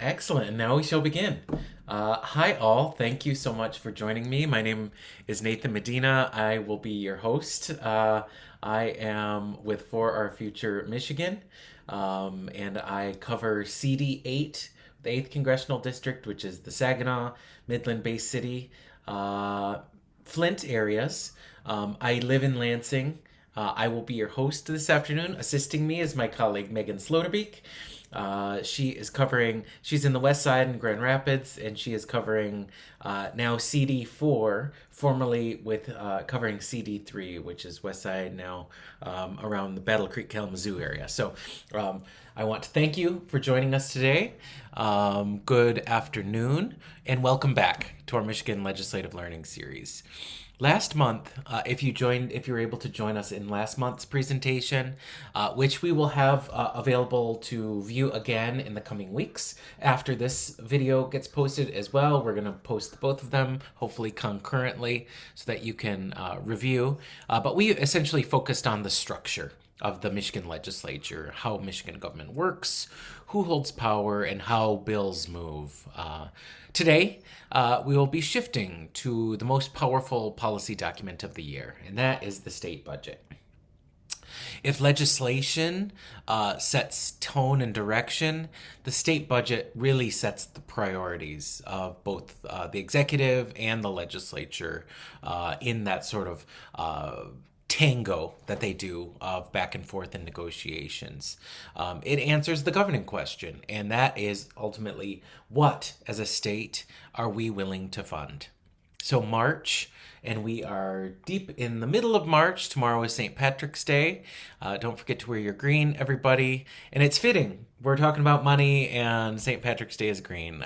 Excellent. And now we shall begin. Hi, all. Thank you so much for joining me. My name is Nathan Medina. I will be your host. I am with For Our Future Michigan, and I cover CD8, the 8th Congressional District, which is the Saginaw, Midland Bay City, Flint areas. I live in Lansing. I will be your host this afternoon. Assisting me is my colleague Megan Sloterbeek. She's in the West Side in Grand Rapids, and she is covering now CD4, formerly with covering CD3, which is West Side now around the Battle Creek Kalamazoo area. So I want to thank you for joining us today. Good afternoon, and welcome back to our Michigan Legislative Learning Series. Last month, if you were able to join us in last month's presentation, which we will have available to view again in the coming weeks after this video gets posted as well. We're going to post both of them, hopefully concurrently, so that you can review. But we essentially focused on the structure of the Michigan legislature, how Michigan government works, who holds power, and how bills move. Today, we will be shifting to the most powerful policy document of the year, and that is the state budget. If legislation sets tone and direction, the state budget really sets the priorities of both the executive and the legislature in that sort of tango that they do of back and forth in negotiations. It answers the governing question, and that is ultimately what, as a state, are we willing to fund? So March, and we are deep in the middle of March. Tomorrow is St. Patrick's Day. Don't forget to wear your green, everybody. And it's fitting. We're talking about money, and St. Patrick's Day is green.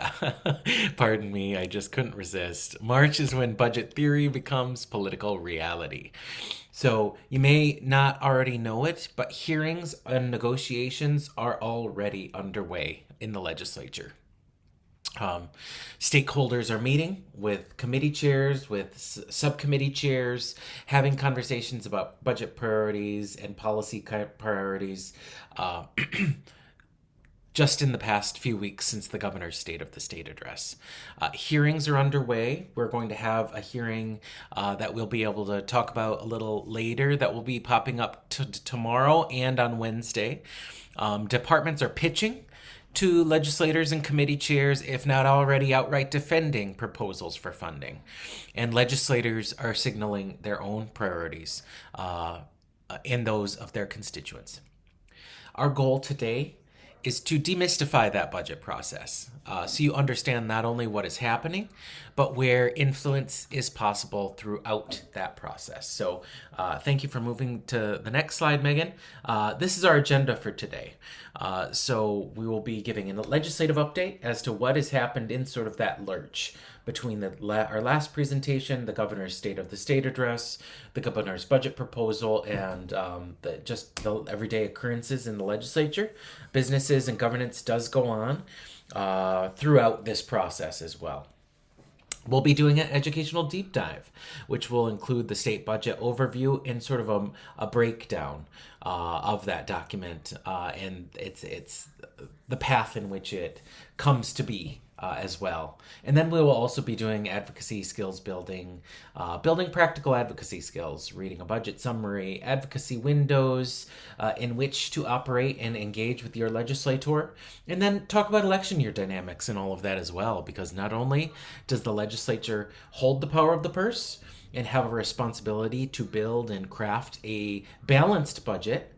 Pardon me, I just couldn't resist. March is when budget theory becomes political reality. So you may not already know it, but hearings and negotiations are already underway in the legislature. Stakeholders are meeting with committee chairs, with subcommittee chairs, having conversations about budget priorities and policy priorities just in the past few weeks since the governor's State of the State address. Hearings are underway. We're going to have a hearing that we'll be able to talk about a little later that will be popping up tomorrow and on Wednesday. Departments are pitching to legislators and committee chairs, if not already outright defending proposals for funding. And legislators are signaling their own priorities and those of their constituents. Our goal today is to demystify that budget process so you understand not only what is happening, but where influence is possible throughout that process. So thank you for moving to the next slide, Megan. This is our agenda for today. So we will be giving a legislative update as to what has happened in sort of that lurch between our last presentation, the governor's State of the State address, the governor's budget proposal, and the everyday occurrences in the legislature. Businesses and governance does go on throughout this process as well. We'll be doing an educational deep dive, which will include the state budget overview and sort of a breakdown of that document and it's the path in which it comes to be as well. And then we will also be doing advocacy skills building, building practical advocacy skills, reading a budget summary, advocacy windows in which to operate and engage with your legislator, and then talk about election year dynamics and all of that as well, because not only does the legislature hold the power of the purse and have a responsibility to build and craft a balanced budget.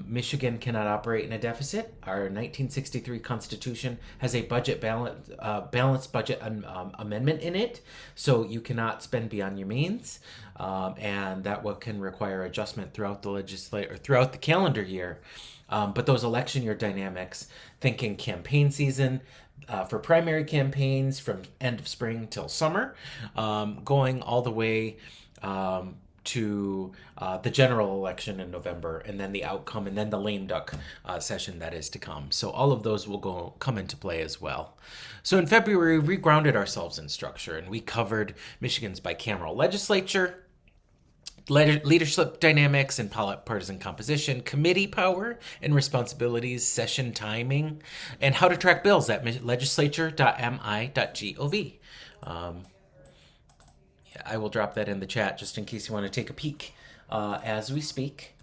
Michigan cannot operate in a deficit. Our 1963 Constitution has a balanced budget amendment in it, so you cannot spend beyond your means, and that can require adjustment throughout throughout the calendar year. But those election year dynamics, thinking campaign season, for primary campaigns from end of spring till summer, going all the way to the general election in November, and then the outcome, and then the lame duck session that is to come. So all of those will come into play as well. So in February, we grounded ourselves in structure, and we covered Michigan's bicameral legislature, leadership dynamics and partisan composition, committee power and responsibilities, session timing, and how to track bills at legislature.mi.gov. I will drop that in the chat just in case you want to take a peek as we speak.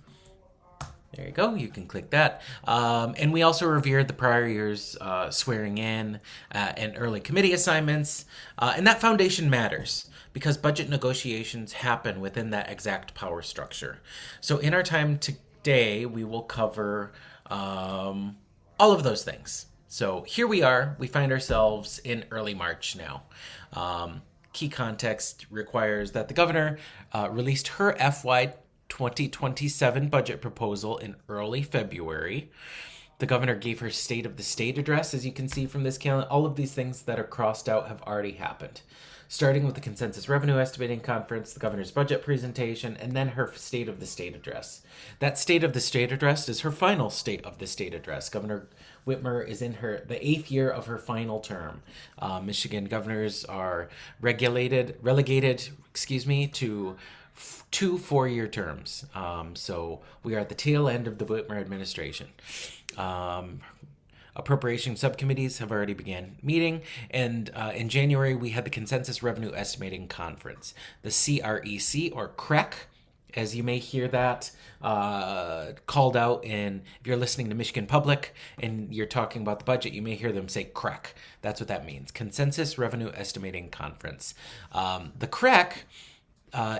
There you go. You can click that. And we also reviewed the prior year's swearing in and early committee assignments. And that foundation matters because budget negotiations happen within that exact power structure. So in our time today, we will cover all of those things. So here we are. We find ourselves in early March now. Key context requires that the governor released her FY 2027 budget proposal in early February. The governor gave her State of the State address, as you can see from this calendar. All of these things that are crossed out have already happened. Starting with the Consensus Revenue Estimating Conference, the governor's budget presentation, and then her State of the State address. That State of the State address is her final State of the State address. Governor Whitmer is in the 8th year of her final term. Michigan governors are relegated, to 2 4-year terms. So we are at the tail end of the Whitmer administration. Appropriations subcommittees have already began meeting, and in January we had the Consensus Revenue Estimating Conference, the CREC or CREC, as you may hear that called out in, if you're listening to Michigan Public and you're talking about the budget, you may hear them say CREC. That's what that means, Consensus Revenue Estimating Conference. The CREC,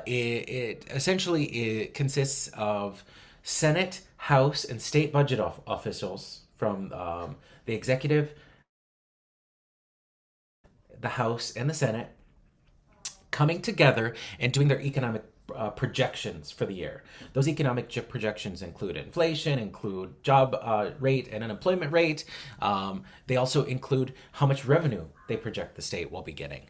it essentially consists of Senate, House, and state budget officials from the executive, the House, and the Senate coming together and doing their economic projections for the year. Those economic projections include inflation, include job rate and unemployment rate. They also include how much revenue they project the state will be getting.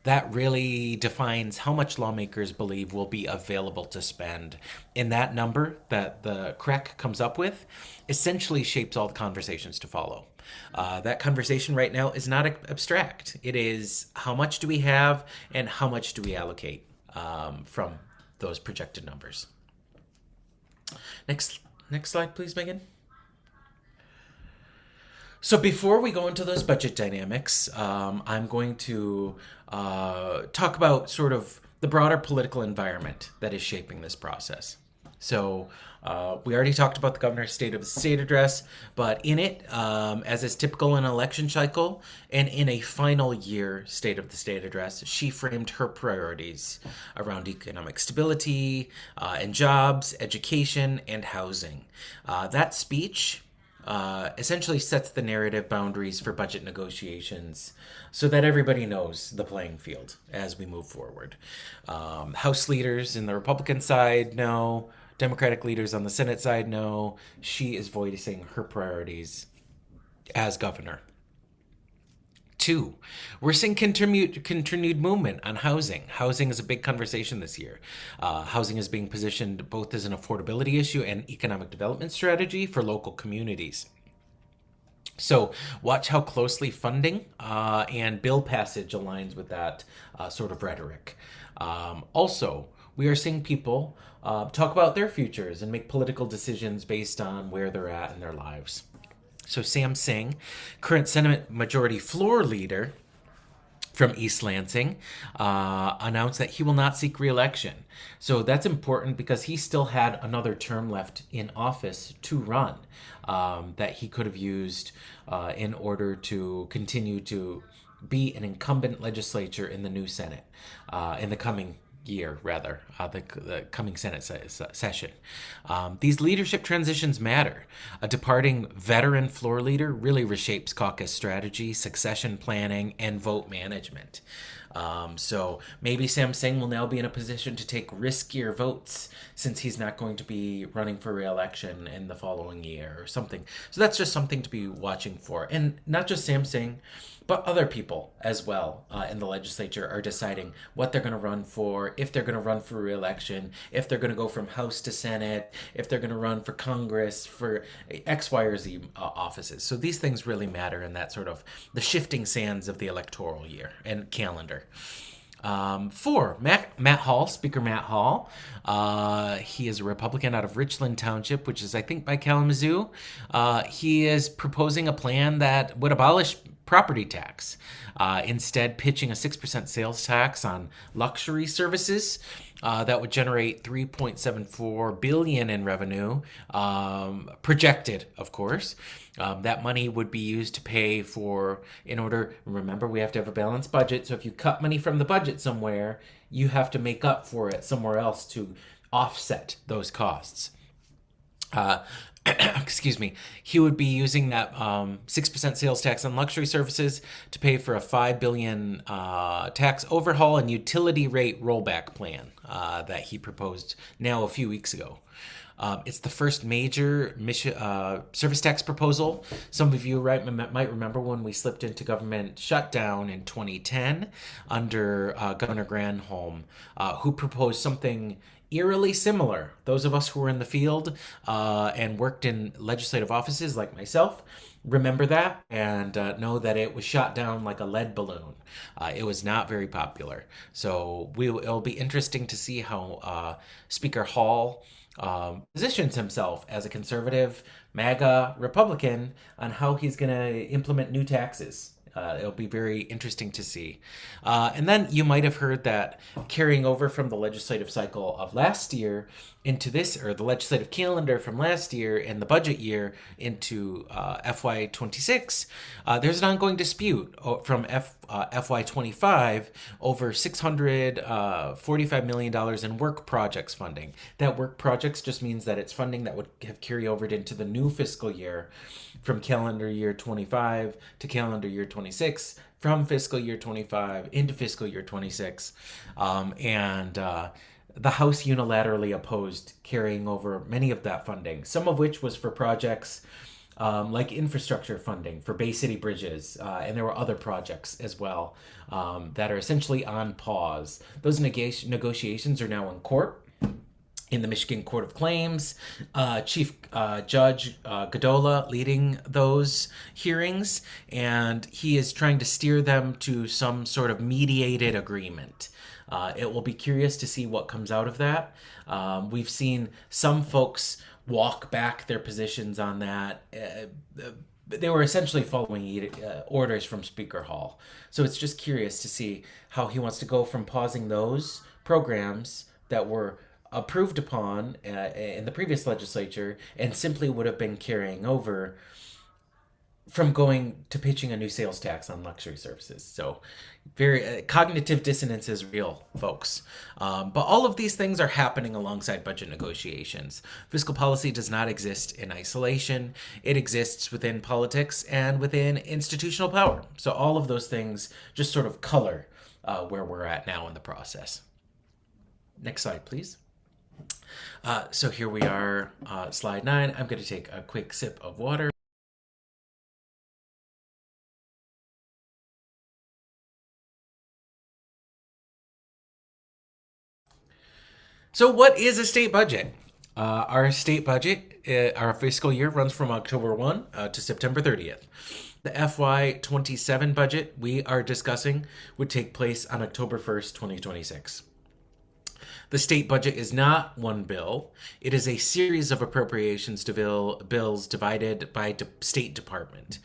That really defines how much lawmakers believe will be available to spend. And that number that the CREC comes up with essentially shapes all the conversations to follow. That conversation right now is not abstract. It is how much do we have and how much do we allocate from those projected numbers. Next slide, please, Megan. So before we go into those budget dynamics, I'm going to talk about sort of the broader political environment that is shaping this process. So we already talked about the governor's State of the State address, but in it, as is typical in an election cycle, and in a final year State of the State address, she framed her priorities around economic stability and jobs, education, and housing. That speech essentially sets the narrative boundaries for budget negotiations so that everybody knows the playing field as we move forward. House leaders in the Republican side know, Democratic leaders on the Senate side know. She is voicing her priorities as governor. 2, we're seeing continued movement on housing. Housing is a big conversation this year. Housing is being positioned both as an affordability issue and economic development strategy for local communities. So watch how closely funding and bill passage aligns with that sort of rhetoric. Also, we are seeing people talk about their futures and make political decisions based on where they're at in their lives. So Sam Singh, current Senate Majority Floor Leader from East Lansing, announced that he will not seek re-election. So that's important because he still had another term left in office to run that he could have used in order to continue to be an incumbent legislature in the new Senate in the coming year, rather, the coming Senate session. These leadership transitions matter. A departing veteran floor leader really reshapes caucus strategy, succession planning, and vote management. So maybe Sam Singh will now be in a position to take riskier votes since he's not going to be running for re-election in the following year or something. So that's just something to be watching for. And not just Sam Singh, but other people as well in the legislature are deciding what they're going to run for, if they're going to run for re-election, if they're going to go from House to Senate, if they're going to run for Congress, for X, Y, or Z offices. So these things really matter in that sort of the shifting sands of the electoral year and calendar. Four, Matt Hall, Speaker Matt Hall. He is a Republican out of Richland Township, which is, I think, by Kalamazoo. He is proposing a plan that would abolish property tax, instead pitching a 6% sales tax on luxury services. That would generate 3.74 billion in revenue, projected, of course. That money would be used to pay for, remember, we have to have a balanced budget. So if you cut money from the budget somewhere, you have to make up for it somewhere else to offset those costs. Excuse me. He would be using that 6% sales tax on luxury services to pay for a $5 billion tax overhaul and utility rate rollback plan that he proposed now a few weeks ago. It's the first major service tax proposal. Some of you might remember when we slipped into government shutdown in 2010 under Governor Granholm, who proposed something eerily similar. Those of us who were in the field and worked in legislative offices like myself remember that and know that it was shot down like a lead balloon. It was not very popular. So it'll be interesting to see how Speaker Hall positions himself as a conservative MAGA Republican on how he's going to implement new taxes. It'll be very interesting to see. And then you might have heard that carrying over from the legislative cycle of last year into this, or the legislative calendar from last year and the budget year into FY26, there's an ongoing dispute from FY25 over $645 million in work projects funding. That work projects just means that it's funding that would have carry over into the new fiscal year from calendar year 25 to calendar year 26, from fiscal year 25 into fiscal year 26. The House unilaterally opposed carrying over many of that funding, some of which was for projects like infrastructure funding for Bay City bridges, and there were other projects as well that are essentially on pause. Those negotiations are now in court. In the Michigan Court of Claims, Chief Judge Godola leading those hearings, and he is trying to steer them to some sort of mediated agreement. It will be curious to see what comes out of that. We've seen some folks walk back their positions on that. They were essentially following orders from Speaker Hall. So it's just curious to see how he wants to go from pausing those programs that were approved upon in the previous legislature and simply would have been carrying over, from going to pitching a new sales tax on luxury services. So very cognitive dissonance is real, folks. But all of these things are happening alongside budget negotiations. Fiscal policy does not exist in isolation. It exists within politics and within institutional power. So all of those things just sort of color where we're at now in the process. Next slide, please. So here we are, slide 9. I'm going to take a quick sip of water. So what is a state budget? Our state budget, our fiscal year runs from October 1 to September 30th. The FY27 budget we are discussing would take place on October 1st, 2026. The state budget is not one bill. It is a series of appropriations bills divided by state department.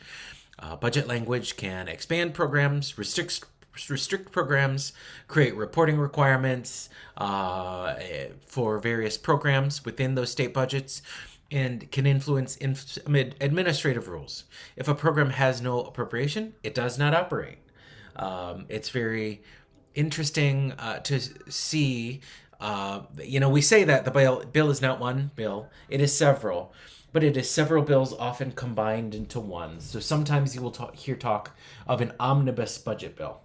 Budget language can expand programs, restrict programs, create reporting requirements for various programs within those state budgets, and can influence administrative rules. If a program has no appropriation, it does not operate. It's very interesting to see. We say that the bill is not one bill, it is several, but it is several bills often combined into one. So sometimes you will hear talk of an omnibus budget bill.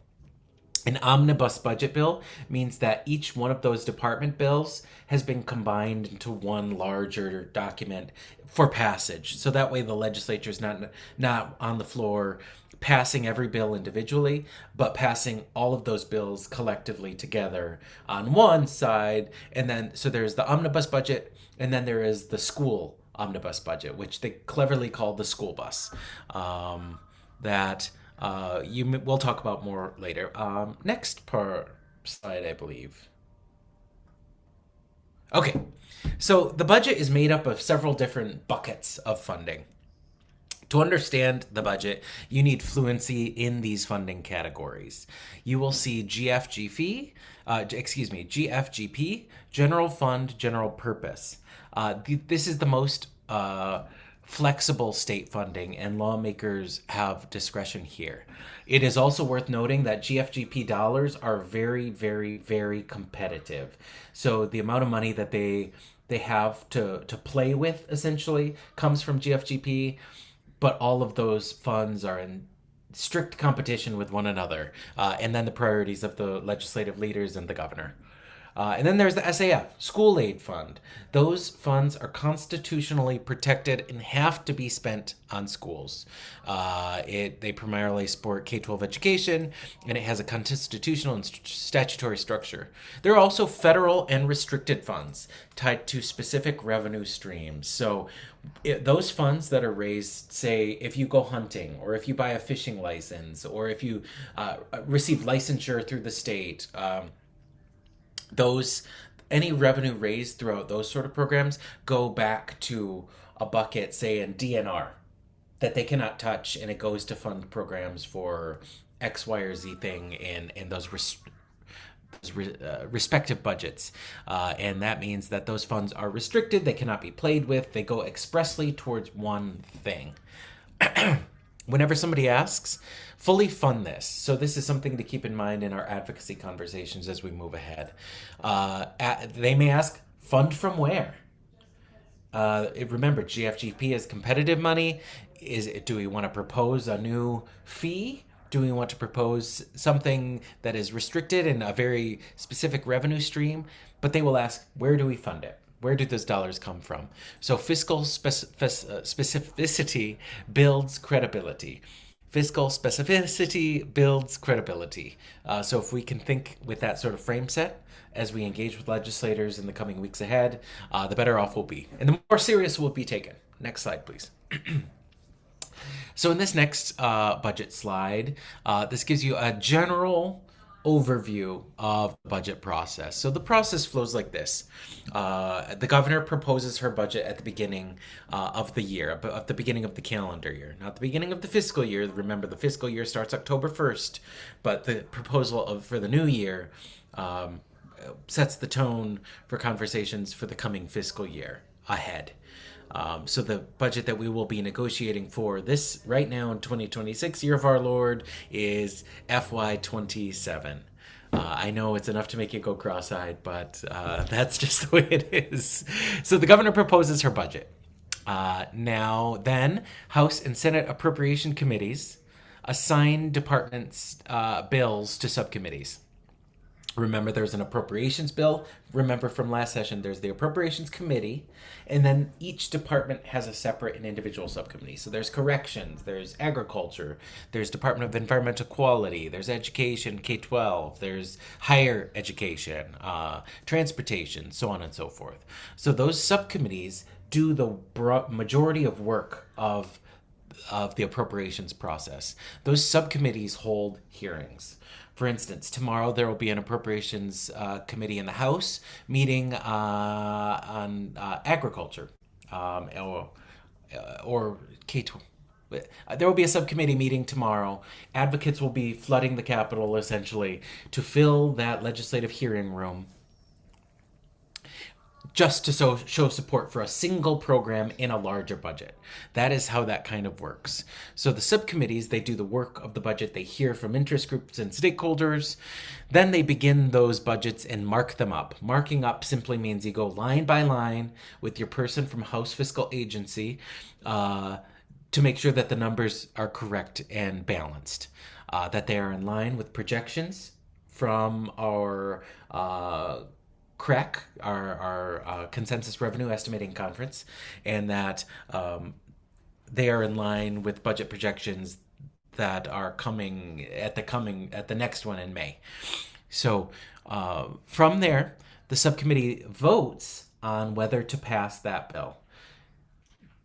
An omnibus budget bill means that each one of those department bills has been combined into one larger document for passage. So that way the legislature is not on the floor passing every bill individually, but passing all of those bills collectively together on one side. And then, so there's the omnibus budget, and then there is the school omnibus budget, which they cleverly call the school bus. We'll talk about more later. Next part. slide, I believe. Okay, so the budget is made up of several different buckets of funding. To understand the budget, you need fluency in these funding categories. You will see GFGP, General Fund, General Purpose. This is the most flexible state funding, and lawmakers have discretion here. It is also worth noting that GFGP dollars are very, very, very competitive. So the amount of money that they have to play with essentially comes from GFGP, but all of those funds are in strict competition with one another, and then the priorities of the legislative leaders and the governor. And then there's the SAF, School Aid Fund. Those funds are constitutionally protected and have to be spent on schools. They primarily support K-12 education, and it has a constitutional and statutory structure. There are also federal and restricted funds tied to specific revenue streams. So those funds that are raised, say, if you go hunting, or if you buy a fishing license, or if you receive licensure through the state, those any revenue raised throughout those sort of programs go back to a bucket, say in DNR, that they cannot touch, and it goes to fund programs for X, Y, or Z thing in those respective budgets. And that means that those funds are restricted, they cannot be played with, they go expressly towards one thing. Whenever somebody asks, fully fund this. So this is something to keep in mind in our advocacy conversations as we move ahead. They may ask, fund from where? Remember, GFGP is competitive money. Do we want to propose a new fee? Do we want to propose something that is restricted in a very specific revenue stream? But they will ask, where do we fund it? Where do those dollars come from? So fiscal specificity builds credibility. Fiscal specificity builds credibility. So if we can think with that sort of frame set as we engage with legislators in the coming weeks ahead, the better off we'll be. And the more serious we'll be taken. Next slide, please. So in this next budget slide, this gives you a general overview of the budget process. So the process flows like this. The governor proposes her budget at the beginning of the year, at the beginning of the calendar year, not the beginning of the fiscal year. Remember, the fiscal year starts October 1st, but the proposal for the new year sets the tone for conversations for the coming fiscal year ahead. So the budget that we will be negotiating for this right now in 2026, year of our Lord, is FY27. I know it's enough to make you go cross-eyed, but that's just the way it is. So the governor proposes her budget. Now then, House and Senate appropriation committees assign departments' bills to subcommittees. Remember, there's an appropriations bill. Remember from last session, there's the appropriations committee, and then each department has a separate and individual subcommittee. So there's corrections, there's agriculture, there's Department of Environmental Quality, there's education, K-12, there's higher education, transportation, so on and so forth. So those subcommittees do the majority of work of the appropriations process. Those subcommittees hold hearings. For instance, tomorrow there will be an appropriations committee in the House meeting on agriculture or K-12. There will be a subcommittee meeting tomorrow. Advocates will be flooding the Capitol, essentially, to fill that legislative hearing room just to show support for a single program in a larger budget. That is how that kind of works. So the subcommittees, they do the work of the budget. They hear from interest groups and stakeholders. Then they begin those budgets and mark them up. Marking up simply means you go line by line with your person from House Fiscal Agency to make sure that the numbers are correct and balanced, that they are in line with projections from our CREC, our Consensus Revenue Estimating Conference, and that they are in line with budget projections that are coming at the next one in May. So from there, the subcommittee votes on whether to pass that bill.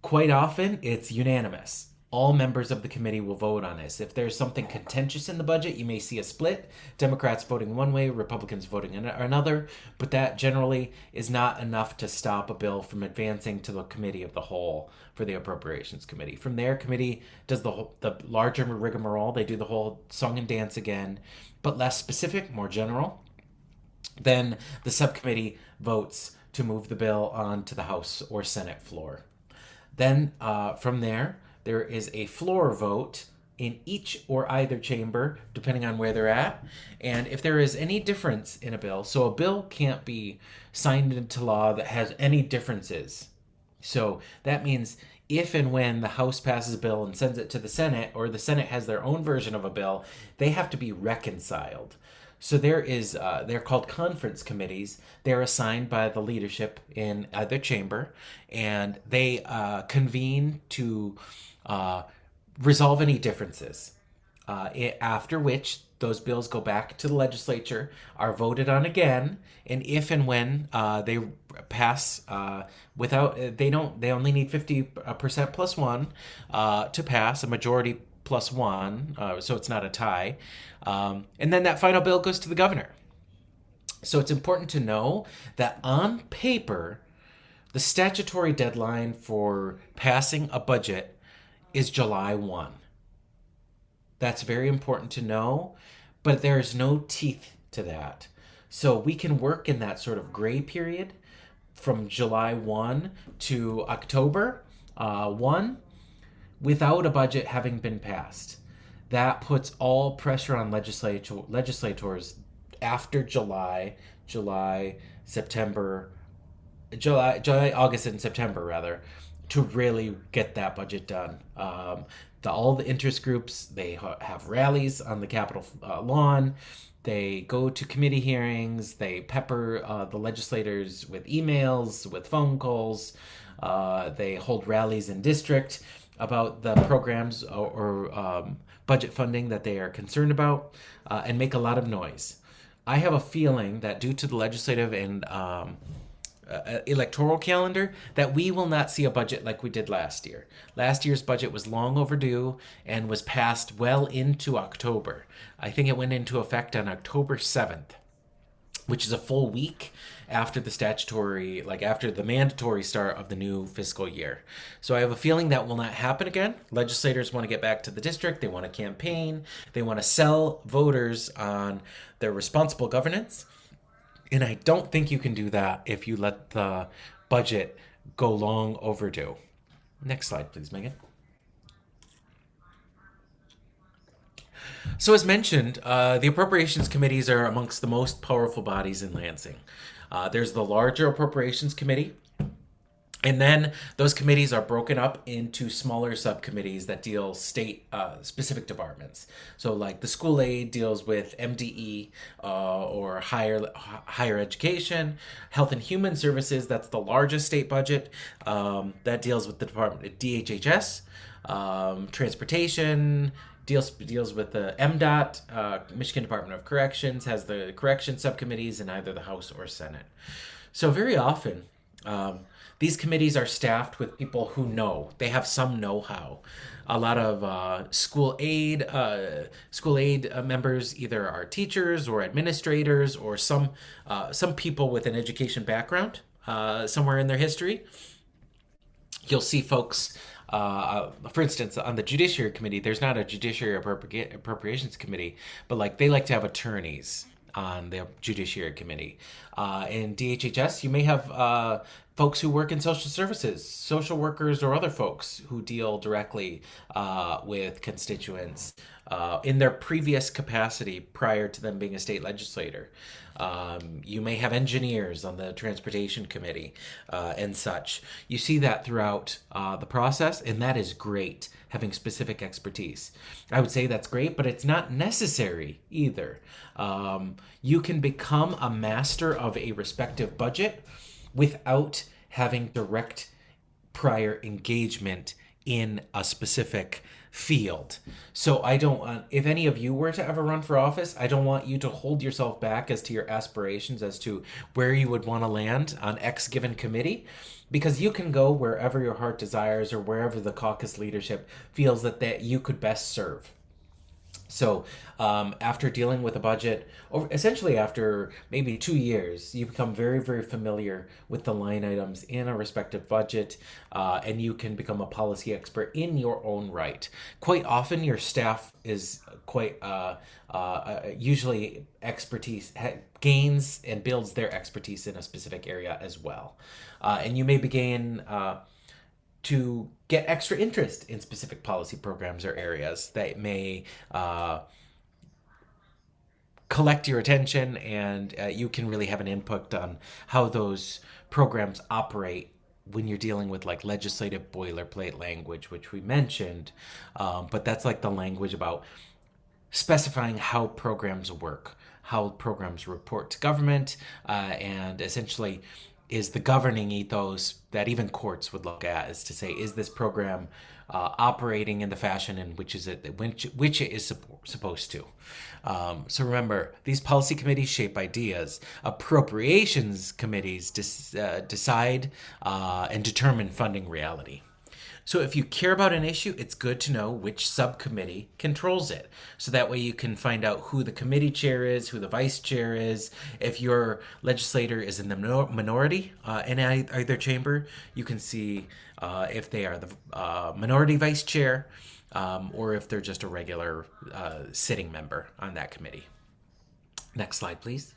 Quite often, it's unanimous. all members of the committee will vote on this. If there's something contentious in the budget, you may see a split. Democrats voting one way, Republicans voting another, but that generally is not enough to stop a bill from advancing to the committee of the whole for the Appropriations Committee. From there, committee does the larger rigmarole. They do the whole song and dance again, but less specific, more general. Then the subcommittee votes to move the bill on to the House or Senate floor. Then from there is a floor vote in each or either chamber, depending on where they're at. And if there is any difference in a bill, so a bill can't be signed into law that has any differences. So that means if and when the House passes a bill and sends it to the Senate, or the Senate has their own version of a bill, they have to be reconciled. So they're called conference committees. They're assigned by the leadership in either chamber, and they convene to resolve any differences. After which those bills go back to the legislature, are voted on again, and if and when they pass they only need 50% plus one to pass, a majority plus one, so it's not a tie. And then that final bill goes to the governor. So it's important to know that on paper, the statutory deadline for passing a budget is July 1. That's very important to know, but there's no teeth to that. So we can work in that sort of gray period from July 1 to October 1 without a budget having been passed. That puts all pressure on legislators after July, August and September rather, to really get that budget done. All the interest groups, they have rallies on the Capitol lawn. They go to committee hearings. They pepper the legislators with emails, with phone calls. They hold rallies in district about the programs or budget funding that they are concerned about, and make a lot of noise. I have a feeling that due to the legislative and electoral calendar, that we will not see a budget like we did last year. Last year's budget was long overdue and was passed well into October. I think it went into effect on October 7th, which is a full week after after the mandatory start of the new fiscal year. So I have a feeling that will not happen again. Legislators want to get back to the district. They want to campaign. They want to sell voters on their responsible governance. And I don't think you can do that if you let the budget go long overdue. Next slide, please, Megan. So as mentioned, the Appropriations Committees are amongst the most powerful bodies in Lansing. There's the larger Appropriations Committee, and then those committees are broken up into smaller subcommittees that deal state-specific departments. So like the school aid deals with MDE or higher education. Health and Human Services, that's the largest state budget. That deals with the department DHHS. Transportation deals with the MDOT. Michigan Department of Corrections has the correction subcommittees in either the House or Senate. So very often, these committees are staffed with people who know. They have some know-how. A lot of school aid members either are teachers or administrators or some people with an education background somewhere in their history. You'll see folks, for instance, on the Judiciary Committee, there's not a Judiciary Appropriations Committee, but they like to have attorneys on the Judiciary Committee. In DHHS, you may have folks who work in social services, social workers or other folks who deal directly with constituents in their previous capacity prior to them being a state legislator. You may have engineers on the Transportation Committee and such. You see that throughout the process, and that is great, having specific expertise. I would say that's great, but it's not necessary either. You can become a master of a respective budget without having direct prior engagement in a specific field. So I don't want, if any of you were to ever run for office, I don't want you to hold yourself back as to your aspirations as to where you would want to land on X given committee, because you can go wherever your heart desires or wherever the caucus leadership feels that you could best serve. So after dealing with a budget, or essentially after maybe 2 years, you become very, very familiar with the line items in a respective budget, and you can become a policy expert in your own right. Quite often, your staff is quite usually expertise gains and builds their expertise in a specific area as well, and you may begin to get extra interest in specific policy programs or areas that may collect your attention, and you can really have an input on how those programs operate when you're dealing with like legislative boilerplate language, which we mentioned. But that's like the language about specifying how programs work, how programs report to government, and essentially is the governing ethos that even courts would look at, is to say, is this program operating in the fashion in which it is supposed to. So remember, these policy committees shape ideas. Appropriations committees decide and determine funding reality. So if you care about an issue, it's good to know which subcommittee controls it. So that way you can find out who the committee chair is, who the vice chair is. If your legislator is in the minority in either chamber, you can see if they are the minority vice chair or if they're just a regular sitting member on that committee. Next slide, please.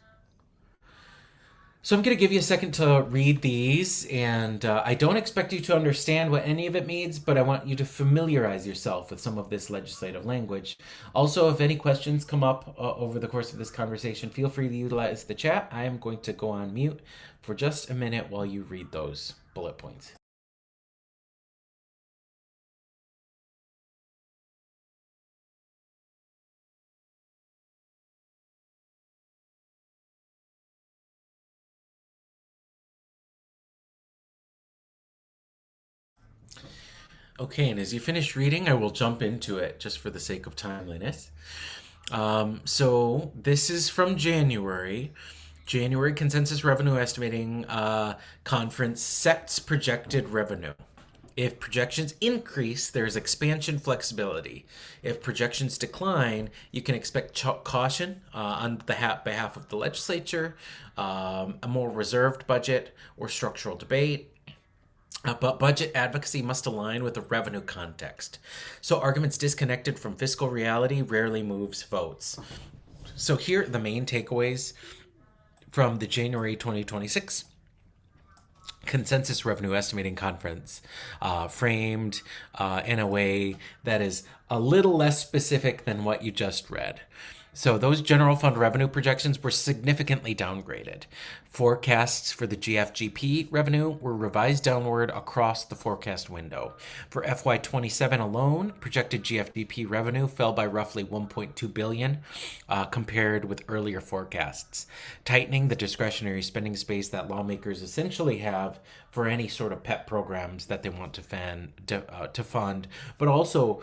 So I'm going to give you a second to read these, and I don't expect you to understand what any of it means, but I want you to familiarize yourself with some of this legislative language. Also, if any questions come up over the course of this conversation, feel free to utilize the chat. I am going to go on mute for just a minute while you read those bullet points. Okay, and as you finish reading, I will jump into it just for the sake of timeliness. So this is from January. January Consensus Revenue Estimating Conference sets projected revenue. If projections increase, there's expansion flexibility. If projections decline, you can expect caution on the behalf of the legislature, a more reserved budget, or structural debate. But budget advocacy must align with the revenue context. So arguments disconnected from fiscal reality rarely moves votes. So here are the main takeaways from the January 2026 Consensus Revenue Estimating Conference, framed in a way that is a little less specific than what you just read. So those general fund revenue projections were significantly downgraded. Forecasts for the GFGP revenue were revised downward across the forecast window. For FY27 alone, projected GFGP revenue fell by roughly $1.2 billion compared with earlier forecasts, tightening the discretionary spending space that lawmakers essentially have for any sort of pet programs that they want to fund, but also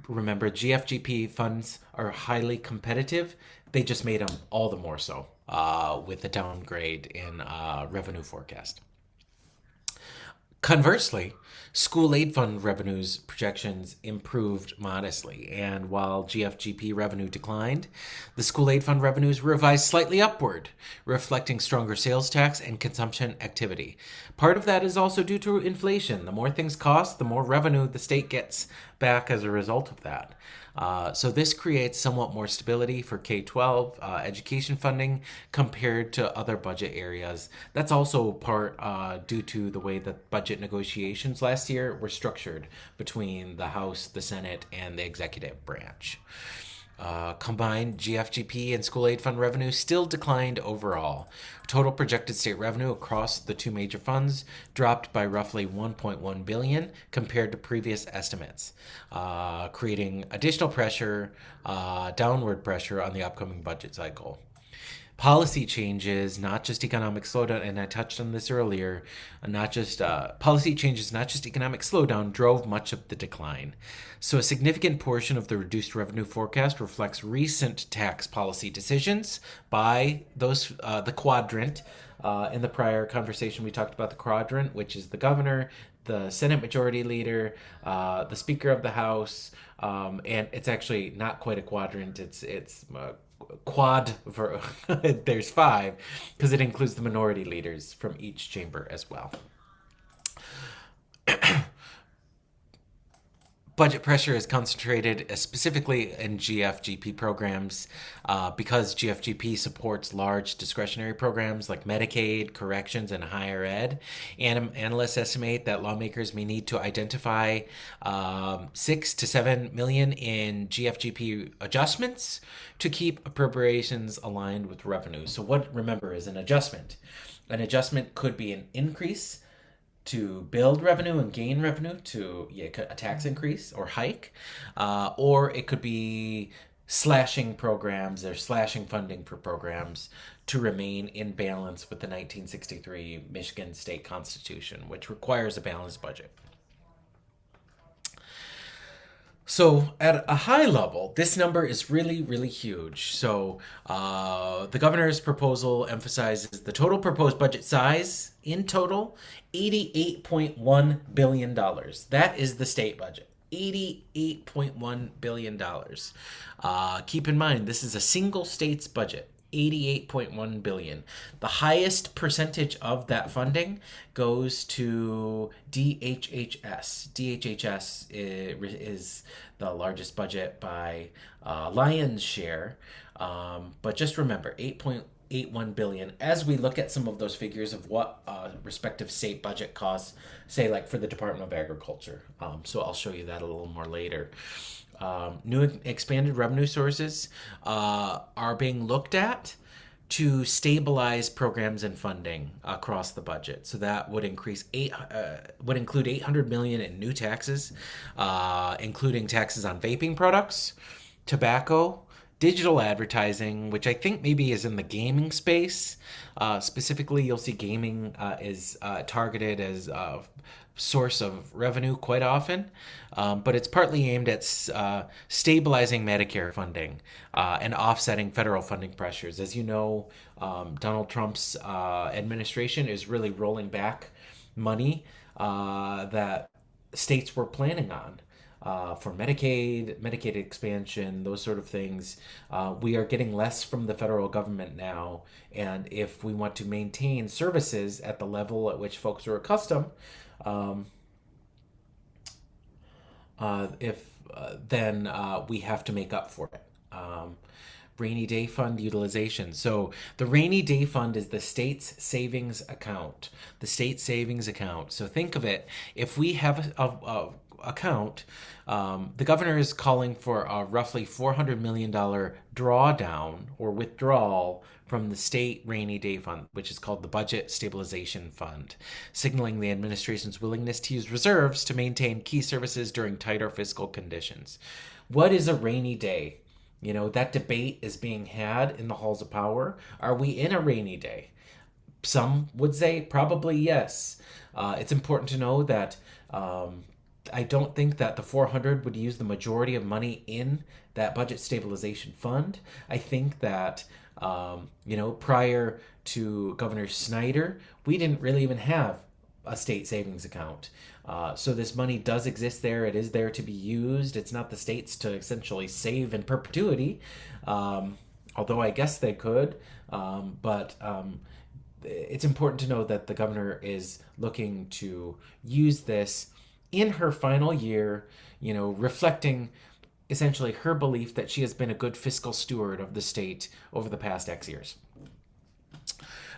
remember, GFGP funds are highly competitive. They just made them all the more so with the downgrade in revenue forecast. Conversely, school aid fund revenues projections improved modestly, and while GFGP revenue declined, the school aid fund revenues were revised slightly upward, reflecting stronger sales tax and consumption activity. Part of that is also due to inflation. The more things cost, the more revenue the state gets back as a result of that. So this creates somewhat more stability for K-12 education funding compared to other budget areas. That's also part due to the way that budget negotiations last year were structured between the House, the Senate, and the executive branch. Combined GFGP and school aid fund revenue still declined overall. Total projected state revenue across the two major funds dropped by roughly $1.1 billion compared to previous estimates, creating additional pressure, downward pressure on the upcoming budget cycle. Policy changes, not just economic slowdown, and I touched on this earlier, not just policy changes, not just economic slowdown, drove much of the decline. So a significant portion of the reduced revenue forecast reflects recent tax policy decisions by those the quadrant. In the prior conversation, we talked about the quadrant, which is the governor, the Senate Majority Leader, the Speaker of the House, and it's actually not quite a quadrant. It's quad for there's five because it includes the minority leaders from each chamber as well. Budget pressure is concentrated specifically in GFGP programs because GFGP supports large discretionary programs like Medicaid, corrections, and higher ed. Analysts estimate that lawmakers may need to identify 6 to 7 million in GFGP adjustments to keep appropriations aligned with revenue. So what, remember, is an adjustment? An adjustment could be an increase to build revenue and gain revenue to a tax increase or hike, or it could be slashing programs or slashing funding for programs to remain in balance with the 1963 Michigan State Constitution, which requires a balanced budget. So at a high level, this number is really, really huge. So the governor's proposal emphasizes the total proposed budget size in total, $88.1 billion. That is the state budget. $88.1 billion. Keep in mind, this is a single state's budget. $88.1 billion. The highest percentage of that funding goes to DHHS. DHHS is the largest budget by lion's share. But just remember, $8.81 billion. As we look at some of those figures of what respective state budget costs, say like for the Department of Agriculture. So I'll show you that a little more later. New expanded revenue sources are being looked at to stabilize programs and funding across the budget. So that would include $800 million in new taxes, including taxes on vaping products, tobacco, digital advertising, which I think maybe is in the gaming space. Specifically, you'll see gaming is targeted as a source of revenue quite often, but it's partly aimed at stabilizing Medicare funding and offsetting federal funding pressures. As you know, Donald Trump's administration is really rolling back money that states were planning on. For Medicaid expansion, those sort of things. We are getting less from the federal government now, and if we want to maintain services at the level at which folks are accustomed, then we have to make up for it. Rainy day fund utilization. So the rainy day fund is the state's savings account. The state savings account. So think of it, if we have a account, the governor is calling for a roughly $400 million drawdown or withdrawal from the state rainy day fund, which is called the Budget Stabilization Fund, signaling the administration's willingness to use reserves to maintain key services during tighter fiscal conditions. What is a rainy day? You know, that debate is being had in the halls of power. Are we in a rainy day? Some would say probably yes. It's important to know that I don't think that the 400 would use the majority of money in that budget stabilization fund. I think that, prior to Governor Snyder, we didn't really even have a state savings account. So this money does exist there. It is there to be used. It's not the states to essentially save in perpetuity, although I guess they could. But it's important to know that the governor is looking to use this in her final year, reflecting essentially her belief that she has been a good fiscal steward of the state over the past X years.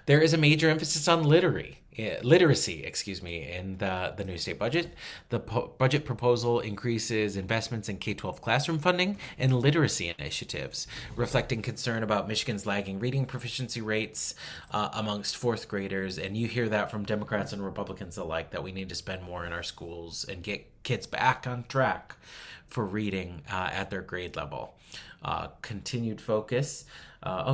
There is a major emphasis on literacy, in the new state budget. The budget proposal increases investments in K-12 classroom funding and literacy initiatives, reflecting concern about Michigan's lagging reading proficiency rates amongst fourth graders. And you hear that from Democrats and Republicans alike, that we need to spend more in our schools and get kids back on track for reading at their grade level. Continued focus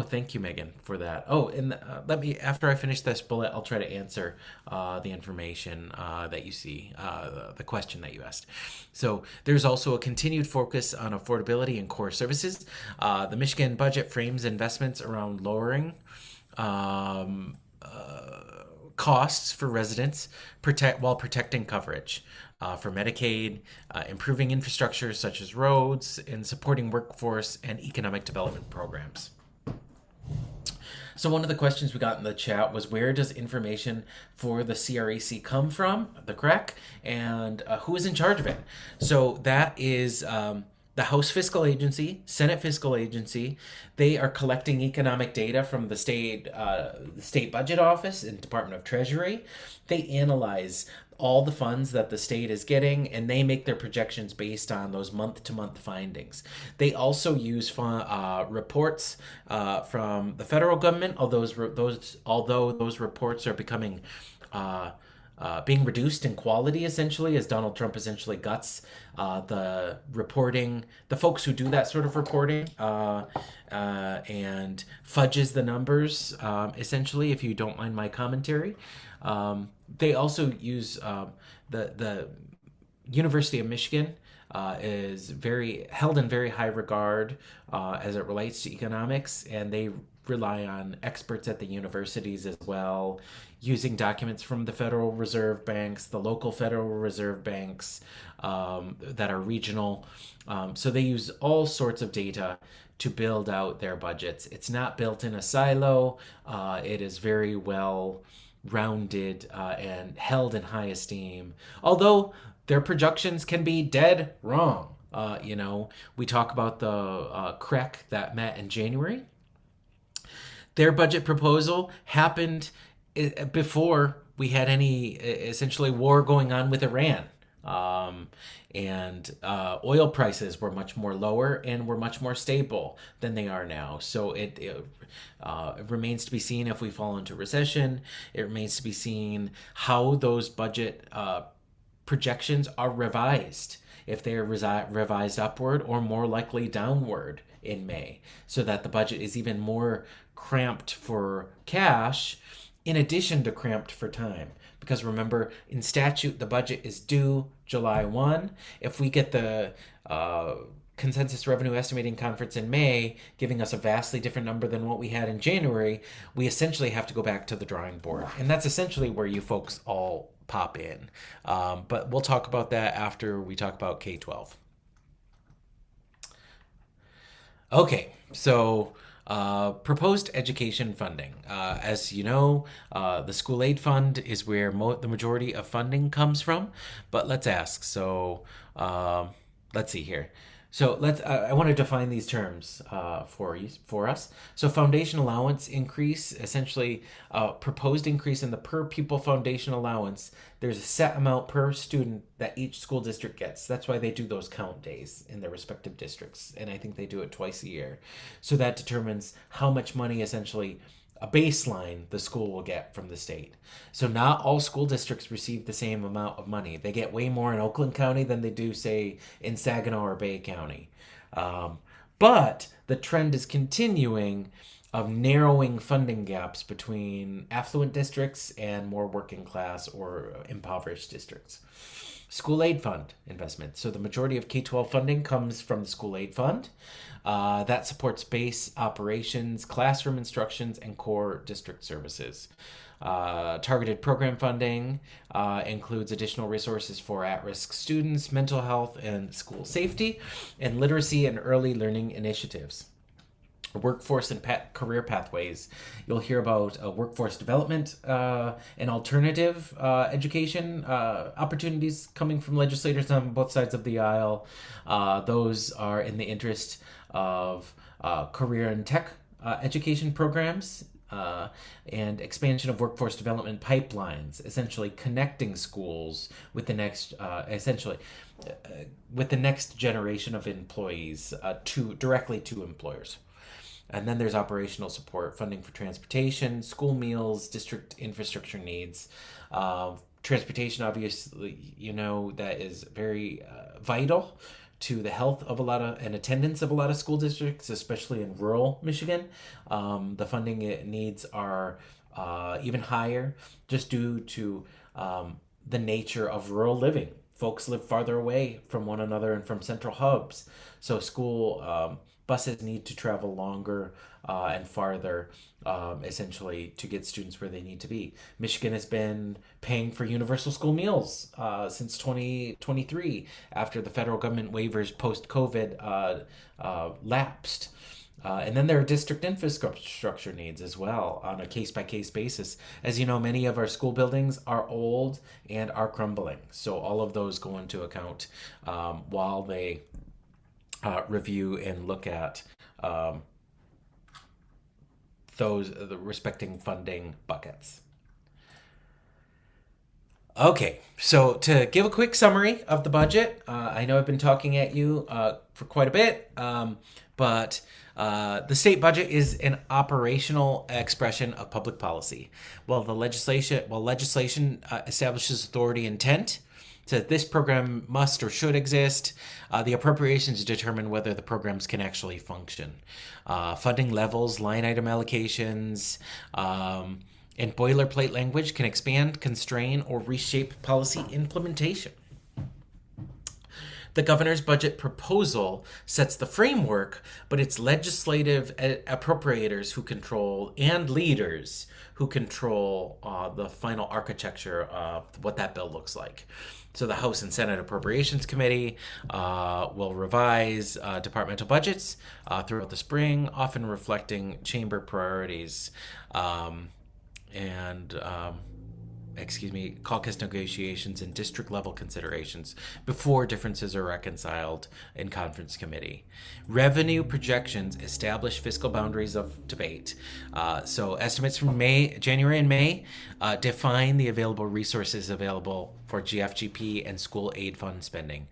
Thank you, Megan, for that. Oh, and let me, after I finish this bullet, I'll try to answer the information that you see, the question that you asked. So there's also a continued focus on affordability and core services. The Michigan budget frames investments around lowering um, costs for residents while protecting coverage. For Medicaid, improving infrastructure such as roads, and supporting workforce and economic development programs. So one of the questions we got in the chat was, where does information for the CREC come from, the CREC, and who is in charge of it? So that is the House Fiscal Agency, Senate Fiscal Agency. They are collecting economic data from the state budget office and Department of Treasury. They analyze all the funds that the state is getting, and they make their projections based on those month-to-month findings. They also use reports from the federal government, although those reports are becoming being reduced in quality, essentially, as Donald Trump essentially guts the reporting, the folks who do that sort of reporting, and fudges the numbers, essentially, if you don't mind my commentary. They also use the University of Michigan is very held in very high regard as it relates to economics, and they rely on experts at the universities as well, using documents from the Federal Reserve banks, the local Federal Reserve banks that are regional. So they use all sorts of data to build out their budgets. It's not built in a silo. It is very well rounded and held in high esteem, although their projections can be dead wrong. We talk about the CREC that met in January. Their budget proposal happened before we had any essentially war going on with Iran. And oil prices were much more lower and were much more stable than they are now. So it remains to be seen if we fall into recession. It remains to be seen how those budget projections are revised, if they are revised upward or more likely downward in May, so that the budget is even more cramped for cash in addition to cramped for time. Because remember, in statute, the budget is due July 1. If we get the consensus revenue estimating conference in May, giving us a vastly different number than what we had in January, we essentially have to go back to the drawing board. And that's essentially where you folks all pop in. But we'll talk about that after we talk about K-12. Okay, so proposed education funding. As you know, the school aid fund is where the majority of funding comes from. But let's ask. So let's see here. So I want to define these terms for us. So foundation allowance increase, essentially proposed increase in the per pupil foundation allowance. There's a set amount per student that each school district gets. That's why they do those count days in their respective districts. And I think they do it twice a year. So that determines how much money, essentially a baseline, the school will get from the state. So not all school districts receive the same amount of money. They get way more in Oakland County than they do, say, in Saginaw or Bay County. But the trend is continuing of narrowing funding gaps between affluent districts and more working class or impoverished districts. School aid fund investment. So the majority of K-12 funding comes from the school aid fund. That supports base operations, classroom instructions, and core district services. Targeted program funding includes additional resources for at-risk students, mental health and school safety, and literacy and early learning initiatives. Workforce and career pathways. You'll hear about workforce development and alternative education opportunities coming from legislators on both sides of the aisle. Those are in the interest of career and tech education programs and expansion of workforce development pipelines, essentially connecting schools with the next, with the next generation of employees directly to employers. And then there's operational support, funding for transportation, school meals, district infrastructure needs. Transportation, obviously, that is very vital to the health of a lot of and attendance of a lot of school districts, especially in rural Michigan. The funding needs are even higher just due to the nature of rural living. Folks live farther away from one another and from central hubs, so school buses need to travel longer and farther, essentially, to get students where they need to be. Michigan has been paying for universal school meals since 2023 after the federal government waivers post COVID lapsed. And then there are district infrastructure needs as well on a case by case basis. As you know, many of our school buildings are old and are crumbling. So all of those go into account while they review and look at the respecting funding buckets. Okay, so to give a quick summary of the budget, I know I've been talking at you for quite a bit, but the state budget is an operational expression of public policy. While legislation establishes authority intent, so that this program must or should exist, the appropriations determine whether the programs can actually function. Funding levels, line item allocations, and boilerplate language can expand, constrain, or reshape policy implementation. The governor's budget proposal sets the framework, but it's legislative appropriators who control and leaders who control the final architecture of what that bill looks like. So the House and Senate Appropriations Committee will revise departmental budgets throughout the spring, often reflecting chamber priorities and caucus negotiations and district level considerations before differences are reconciled in conference committee. Revenue projections establish fiscal boundaries of debate. So estimates from January and May define the available resources available for GFGP and school aid fund spending.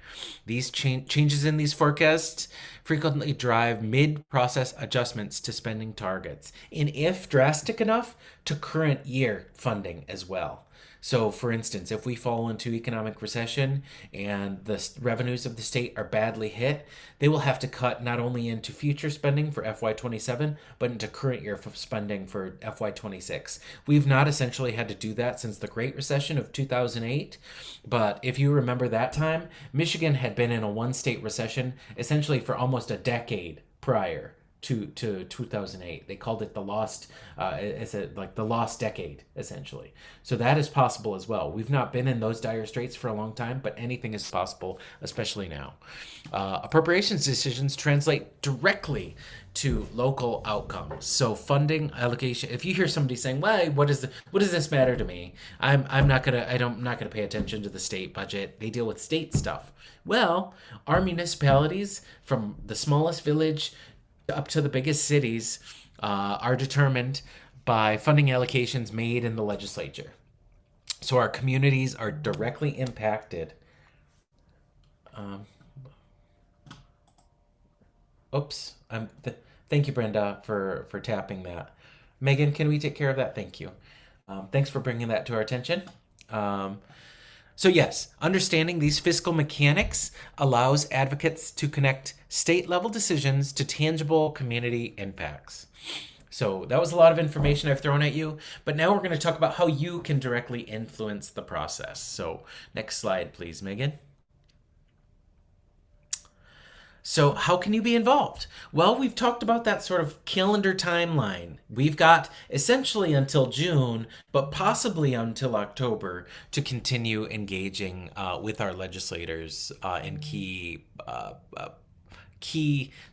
These changes in these forecasts frequently drive mid-process adjustments to spending targets, and if drastic enough, to current year funding as well. So, for instance, if we fall into economic recession and the revenues of the state are badly hit, they will have to cut not only into future spending for FY27, but into current year spending for FY26. We've not essentially had to do that since the Great Recession of 2008, but if you remember that time, Michigan had been in a one-state recession essentially for almost a decade prior to 2008. They called it the lost the lost decade, essentially. So that is possible as well. We've not been in those dire straits for a long time, but anything is possible, especially now. Appropriations decisions translate directly to local outcomes. So funding allocation. If you hear somebody saying, "Well, what does this matter to me?" I'm not gonna pay attention to the state budget. They deal with state stuff. Well, our municipalities, from the smallest village up to the biggest cities, are determined by funding allocations made in the legislature. So our communities are directly impacted. Thank you, Brenda, for tapping that. Megan, can we take care of that? Thank you. Thanks for bringing that to our attention. So yes, understanding these fiscal mechanics allows advocates to connect state-level decisions to tangible community impacts. So that was a lot of information I've thrown at you, but now we're going to talk about how you can directly influence the process. So next slide, please, Megan. So how can you be involved? Well, we've talked about that sort of calendar timeline. We've got essentially until June, but possibly until October to continue engaging with our legislators in key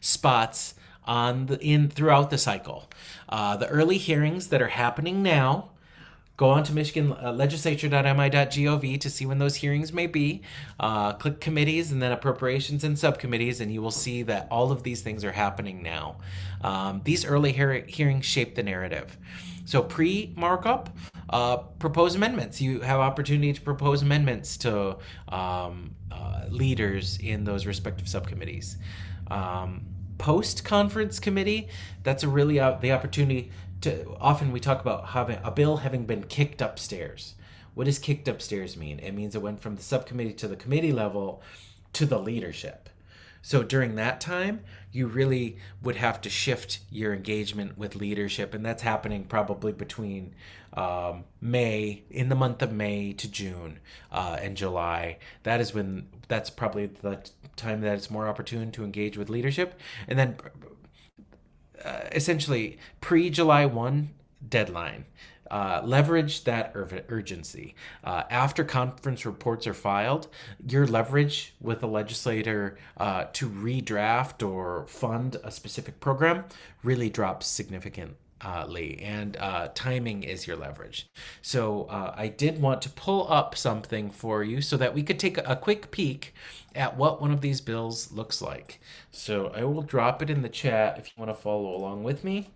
spots throughout the cycle. The early hearings that are happening now. Go on to michiganlegislature.mi.gov to see when those hearings may be. Click committees and then appropriations and subcommittees, and you will see that all of these things are happening now. These early hearings shape the narrative. So pre-markup, propose amendments. You have opportunity to propose amendments to leaders in those respective subcommittees. Post-conference committee, that's the opportunity often we talk about having a bill having been kicked upstairs. What does kicked upstairs mean? It means it went from the subcommittee to the committee level to the leadership. So during that time, you really would have to shift your engagement with leadership, and that's happening probably between in the month of May to June and July. That's probably the time that it's more opportune to engage with leadership, and then essentially pre-July 1 deadline. Leverage that urgency. After conference reports are filed, your leverage with the legislator to redraft or fund a specific program really drops significantly, and timing is your leverage. So I did want to pull up something for you so that we could take a quick peek at what one of these bills looks like. So I will drop it in the chat if you want to follow along with me.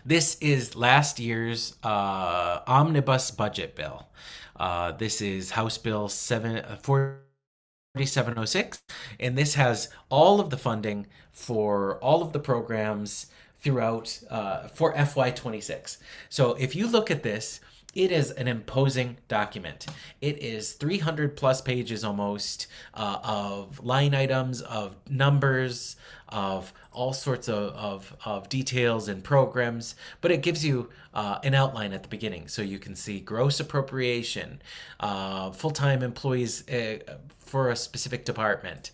This is last year's omnibus budget bill. This is House Bill 4706, and this has all of the funding for all of the programs throughout for FY26. So if you look at this, it is an imposing document. It is 300 plus pages almost of line items, of numbers, of all sorts of details and programs, but it gives you an outline at the beginning. So you can see gross appropriation, full-time employees for a specific department,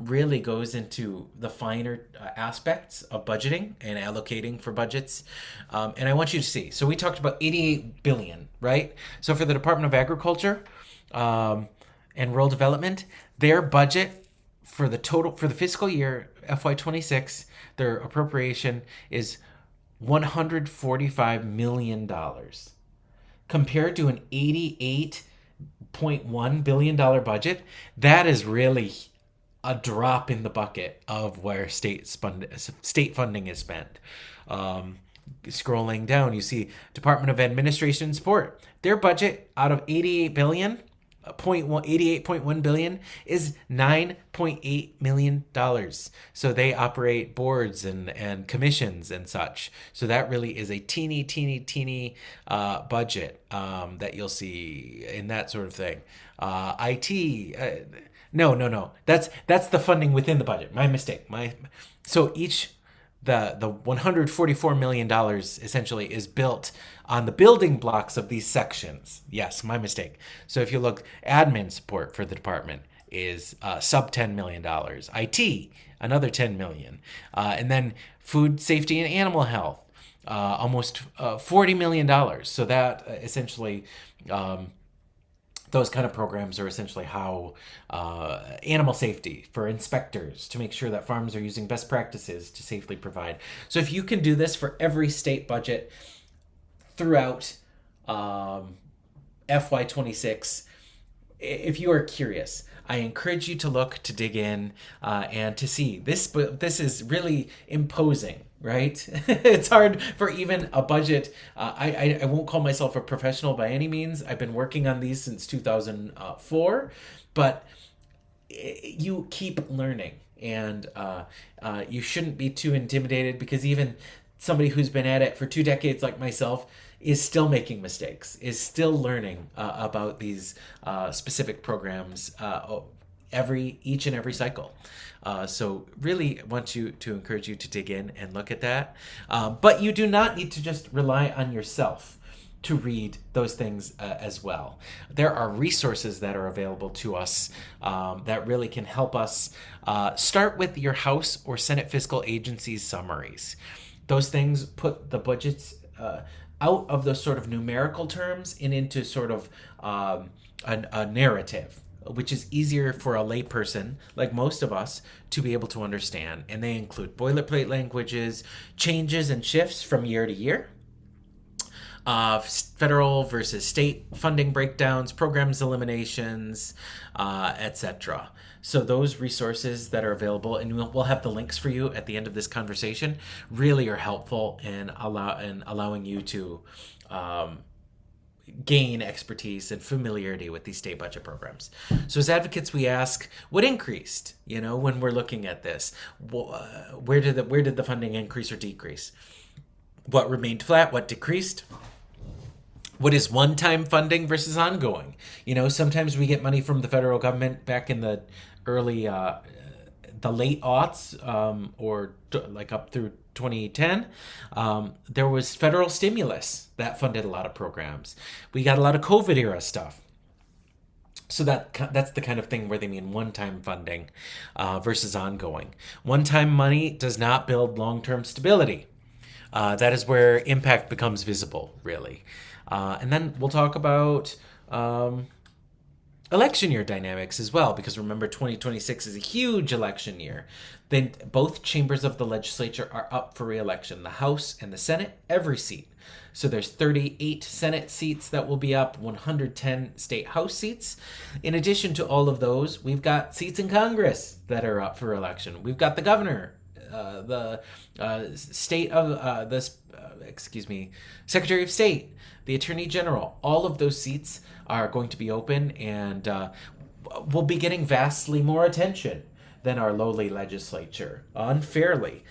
really goes into the finer aspects of budgeting and allocating for budgets. And I want you to see, so we talked about 88 billion, right? So for the Department of Agriculture and Rural Development, their budget for the fiscal year FY26, their appropriation is $145 million compared to an $88.1 billion budget. That is really a drop in the bucket of where state funding is spent. Scrolling down, you see Department of Administration and Support. Their budget out of 88.1 billion is $9.8 million. So they operate boards and commissions and such. So that really is a teeny budget that you'll see in that sort of thing. IT, no. That's the funding within the budget. My mistake. So the $144 million essentially is built on the building blocks of these sections. Yes, my mistake. So if you look, admin support for the department is sub $10 million. IT, another $10 million. And then food safety and animal health, almost $40 million. So that essentially... those kind of programs are essentially how animal safety for inspectors to make sure that farms are using best practices to safely provide. So if you can do this for every state budget throughout FY26, if you are curious, I encourage you to look, to dig in, and to see this. But this is really imposing, right? It's hard for even a budget. I won't call myself a professional by any means. I've been working on these since 2004, but you keep learning, and you shouldn't be too intimidated, because even somebody who's been at it for 2 decades like myself is still making mistakes, is still learning about these specific programs each and every cycle. So really want to encourage you to dig in and look at that. But you do not need to just rely on yourself to read those things as well. There are resources that are available to us that really can help us. Start with your House or Senate fiscal agencies summaries. Those things put the budgets out of those sort of numerical terms and into sort of a narrative, which is easier for a layperson like most of us to be able to understand. And they include boilerplate languages, changes and shifts from year to year, federal versus state funding breakdowns, programs eliminations, etc. So those resources that are available, and we'll have the links for you at the end of this conversation, really are helpful in allowing you to gain expertise and familiarity with these state budget programs. So as advocates, we ask, what increased? When we're looking at this, where did the funding increase or decrease? What remained flat? What decreased? What is one-time funding versus ongoing? Sometimes we get money from the federal government back in the early the late aughts, like up through 2010, there was federal stimulus that funded a lot of programs. We got a lot of COVID era stuff. So that's the kind of thing where they mean one-time funding versus ongoing. One-time money does not build long-term stability. That is where impact becomes visible, really. And then we'll talk about election year dynamics as well, because remember, 2026 is a huge election year. Then both chambers of the legislature are up for re-election, the House and the Senate, every seat. So there's 38 Senate seats that will be up, 110 state House seats. In addition to all of those, we've got seats in Congress that are up for election. We've got the governor, the state of Secretary of State, the Attorney General. All of those seats are going to be open and will be getting vastly more attention than our lowly legislature, unfairly.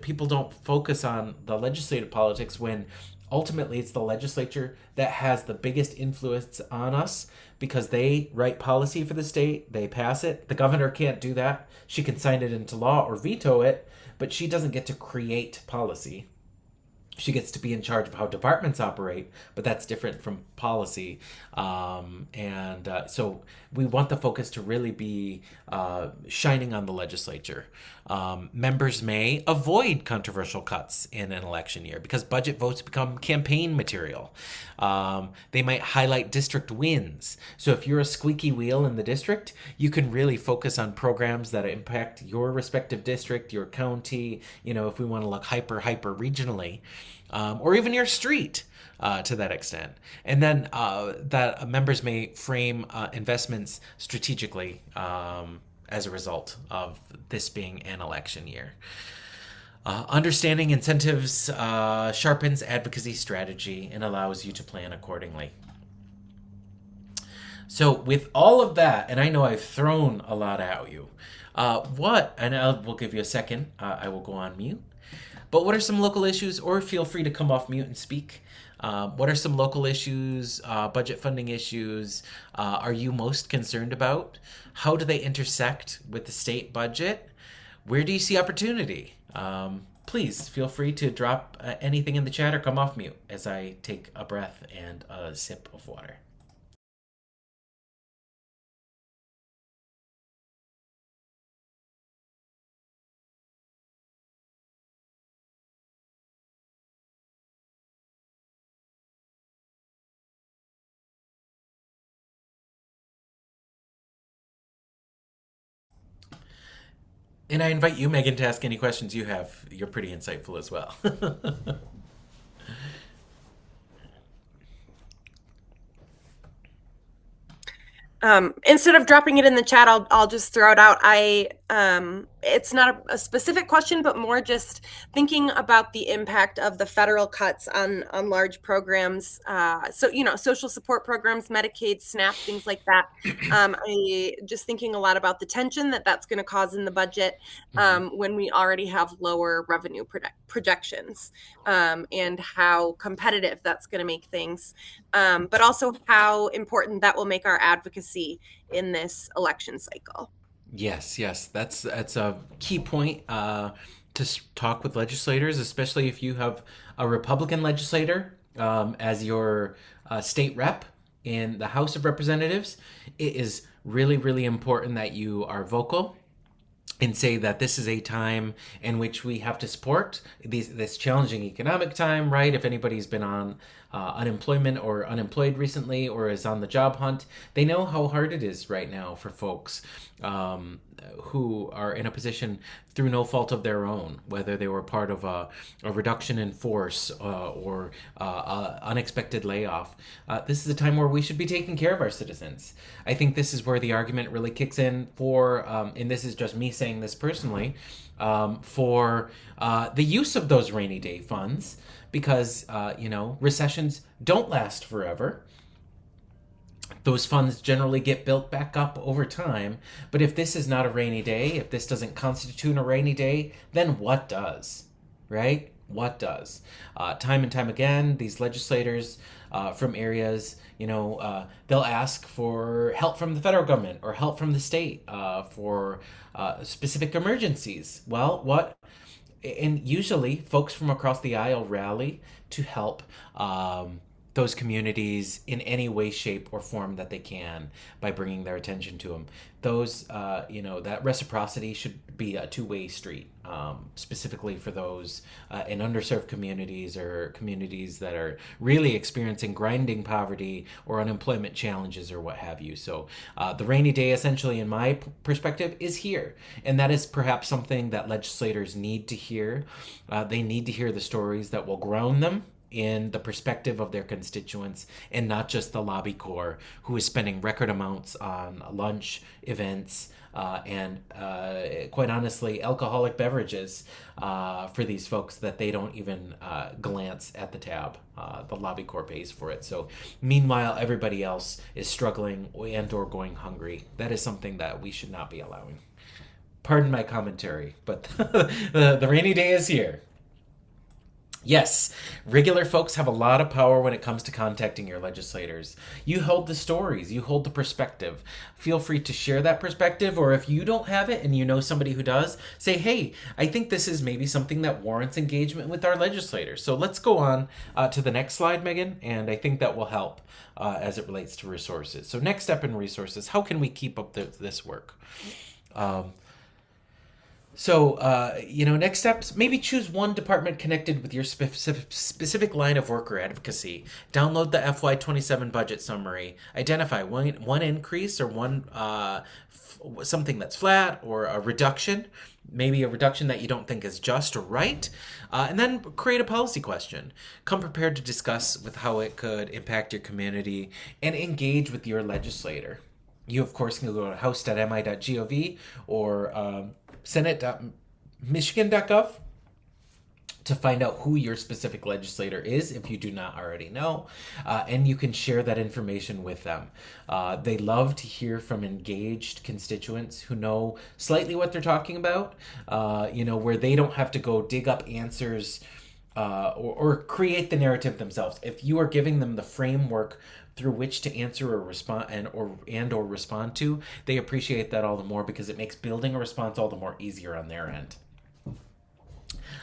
People don't focus on the legislative politics when ultimately it's the legislature that has the biggest influence on us, because they write policy for the state, they pass it. The governor can't do that. She can sign it into law or veto it, but she doesn't get to create policy. She gets to be in charge of how departments operate, but that's different from policy. So we want the focus to really be shining on the legislature. Members may avoid controversial cuts in an election year because budget votes become campaign material. They might highlight district wins. So if you're a squeaky wheel in the district, you can really focus on programs that impact your respective district, your county, if we want to look hyper regionally. Or even your street to that extent. And then that members may frame investments strategically as a result of this being an election year. Understanding incentives sharpens advocacy strategy and allows you to plan accordingly. So with all of that, and I know I've thrown a lot at you, we'll give you a second, I will go on mute. But what are some local issues, or feel free to come off mute and speak. What are some local issues, budget funding issues, are you most concerned about? How do they intersect with the state budget? Where do you see opportunity? Please feel free to drop anything in the chat or come off mute as I take a breath and a sip of water. And I invite you, Megan, to ask any questions you have. You're pretty insightful as well. Instead of dropping it in the chat, I'll just throw it out. It's not a specific question, but more just thinking about the impact of the federal cuts on large programs. Social support programs, Medicaid, SNAP, things like that. I just thinking a lot about the tension that's going to cause in the budget when we already have lower revenue projections, and how competitive that's going to make things, but also how important that will make our advocacy in this election cycle. Yes, that's a key point to talk with legislators, especially if you have a Republican legislator as your state rep in the House of Representatives. It is really, really important that you are vocal and say that this is a time in which we have to support this challenging economic time, right? If anybody's been on unemployment or unemployed recently or is on the job hunt, they know how hard it is right now for folks who are in a position through no fault of their own, whether they were part of a reduction in force or unexpected layoff. This is a time where we should be taking care of our citizens. I think this is where the argument really kicks in for, and this is just me saying this personally, for the use of those rainy day funds, because recessions don't last forever. Those funds generally get built back up over time. But if this is not a rainy day, if this doesn't constitute a rainy day, then what does, right? What does? Time and time again, these legislators from areas, they'll ask for help from the federal government or help from the state for specific emergencies. Well, what? And usually, folks from across the aisle rally to help those communities in any way, shape, or form that they can by bringing their attention to them. That reciprocity should be a two-way street, specifically for those in underserved communities or communities that are really experiencing grinding poverty or unemployment challenges or what have you. So the rainy day, essentially, in my perspective, is here. And that is perhaps something that legislators need to hear. They need to hear the stories that will ground them in the perspective of their constituents and not just the lobby corps who is spending record amounts on lunch, events, and quite honestly, alcoholic beverages for these folks that they don't even glance at the tab. The lobby corps pays for it. So meanwhile, everybody else is struggling and or going hungry. That is something that we should not be allowing. Pardon my commentary, but the rainy day is here. Yes, regular folks have a lot of power when it comes to contacting your legislators. You hold the stories, you hold the perspective. Feel free to share that perspective, or if you don't have it and you know somebody who does, say, hey, I think this is maybe something that warrants engagement with our legislators. So let's go on to the next slide, Megan, and I think that will help as it relates to resources. So next step in resources, how can we keep up this work? Next steps, maybe choose one department connected with your specific line of work or advocacy. Download the FY27 budget summary. Identify one increase or one something that's flat or a reduction, maybe a reduction that you don't think is just or right, and then create a policy question. Come prepared to discuss with how it could impact your community and engage with your legislator. You, of course, can go to house.mi.gov or senate.michigan.gov to find out who your specific legislator is if you do not already know, and you can share that information with them. They love to hear from engaged constituents who know slightly what they're talking about, where they don't have to go dig up answers or create the narrative themselves. If you are giving them the framework through which to answer or respond or respond to, they appreciate that all the more because it makes building a response all the more easier on their end.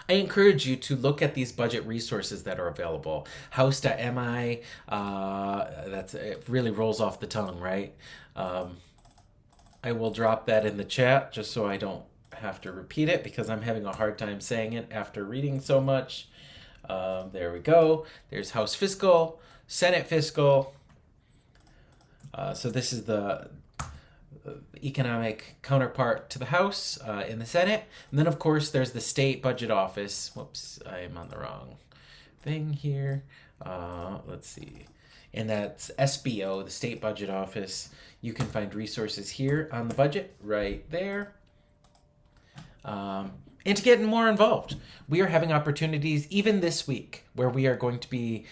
I encourage you to look at these budget resources that are available. House.mi, it really rolls off the tongue, right? I will drop that in the chat just so I don't have to repeat it because I'm having a hard time saying it after reading so much. There we go. There's House Fiscal, Senate Fiscal. So this is the economic counterpart to the House in the Senate. And then, of course, there's the State Budget Office. Whoops, I am on the wrong thing here. Let's see. And that's SBO, the State Budget Office. You can find resources here on the budget right there. And to get more involved, we are having opportunities even this week where we are going to be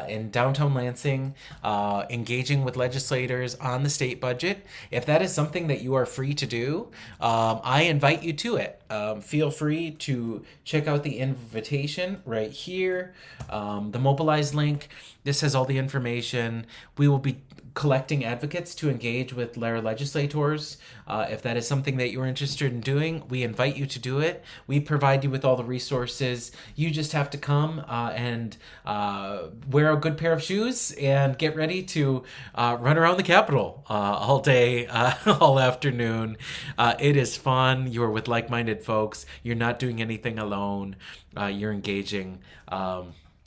in downtown Lansing, engaging with legislators on the state budget. If that is something that you are free to do, I invite you to it. Feel free to check out the invitation right here, the Mobilize link. This has all the information. We will be collecting advocates to engage with their legislators. If that is something that you're interested in doing, we invite you to do it. We provide you with all the resources. You just have to come and wear a good pair of shoes and get ready to run around the Capitol all day, all afternoon. It is fun. You're with like-minded folks. You're not doing anything alone. You're engaging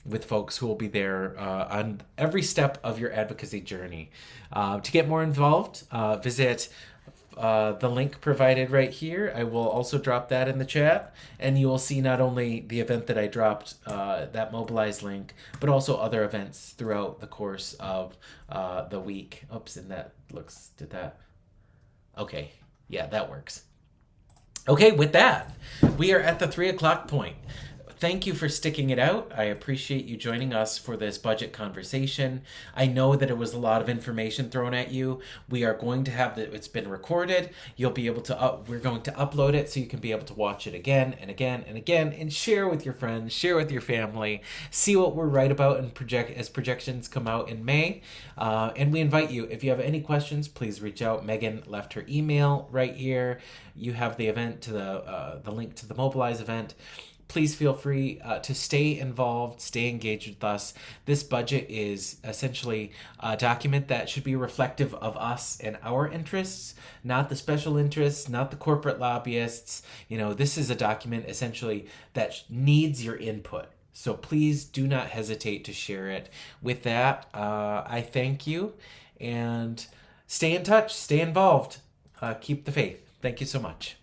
with folks who will be there on every step of your advocacy journey. To get more involved, visit the link provided right here. I will also drop that in the chat, and you will see not only the event that I dropped, that Mobilize link, but also other events throughout the course of the week. Oops, and did that? Okay, yeah, that works. Okay, with that, we are at the 3 o'clock point. Thank you for sticking it out. I appreciate you joining us for this budget conversation. I know that it was a lot of information thrown at you. We are going to have it's been recorded. You'll be able to we're going to upload it so you can be able to watch it again and again and again and share with your friends, share with your family, see what we're right about and as projections come out in May. And we invite you, if you have any questions, please reach out. Megan left her email right here. You have the event to the link to the Mobilize event. Please feel free to stay involved, stay engaged with us. This budget is essentially a document that should be reflective of us and our interests, not the special interests, not the corporate lobbyists. This is a document essentially that needs your input. So please do not hesitate to share it. With that, I thank you, and stay in touch, stay involved, keep the faith. Thank you so much.